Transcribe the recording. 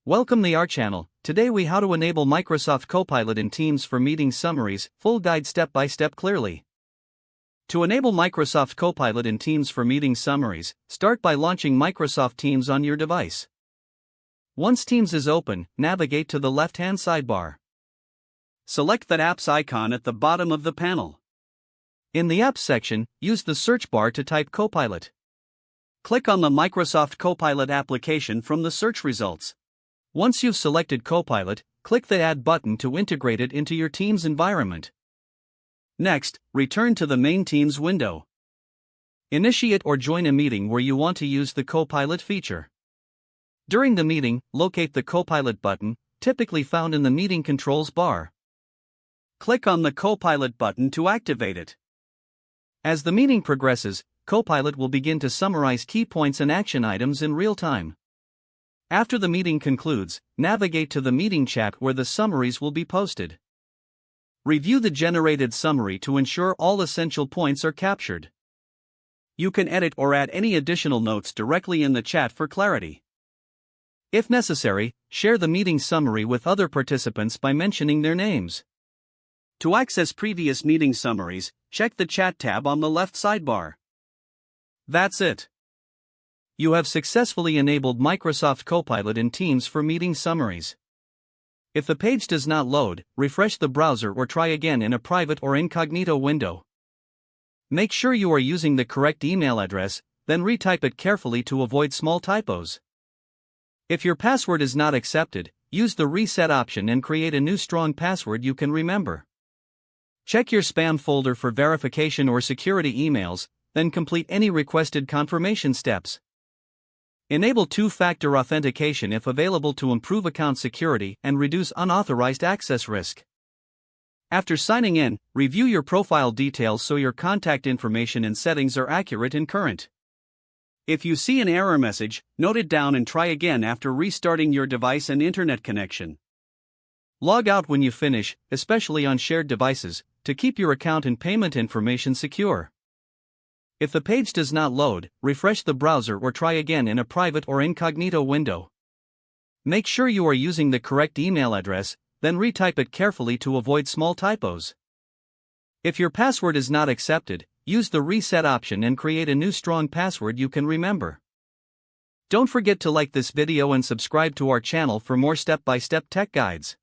Welcome to our channel. Today we how to enable Microsoft Copilot in Teams for meeting summaries, full guide step by step clearly. To enable Microsoft Copilot in Teams for meeting summaries, start by launching Microsoft Teams on your device. Once Teams is open, navigate to the left-hand sidebar. Select that app's icon at the bottom of the panel. In the Apps section, use the search bar to type Copilot. Click on the Microsoft Copilot application from the search results. Once you've selected Copilot, click the Add button to integrate it into your Teams environment. Next, return to the main Teams window. Initiate or join a meeting where you want to use the Copilot feature. During the meeting, locate the Copilot button, typically found in the meeting controls bar. Click on the Copilot button to activate it. As the meeting progresses, Copilot will begin to summarize key points and action items in real time. After the meeting concludes, navigate to the meeting chat where the summaries will be posted. Review the generated summary to ensure all essential points are captured. You can edit or add any additional notes directly in the chat for clarity. If necessary, share the meeting summary with other participants by mentioning their names. To access previous meeting summaries, check the Chat tab on the left sidebar. That's it. You have successfully enabled Microsoft Copilot in Teams for meeting summaries. If the page does not load, refresh the browser or try again in a private or incognito window. Make sure you are using the correct email address, then retype it carefully to avoid small typos. If your password is not accepted, use the reset option and create a new strong password you can remember. Check your spam folder for verification or security emails, then complete any requested confirmation steps. Enable two-factor authentication if available to improve account security and reduce unauthorized access risk. After signing in, review your profile details so your contact information and settings are accurate and current. If you see an error message, note it down and try again after restarting your device and internet connection. Log out when you finish, especially on shared devices, to keep your account and payment information secure. If the page does not load, refresh the browser or try again in a private or incognito window. Make sure you are using the correct email address, then retype it carefully to avoid small typos. If your password is not accepted, use the reset option and create a new strong password you can remember. Don't forget to like this video and subscribe to our channel for more step-by-step tech guides.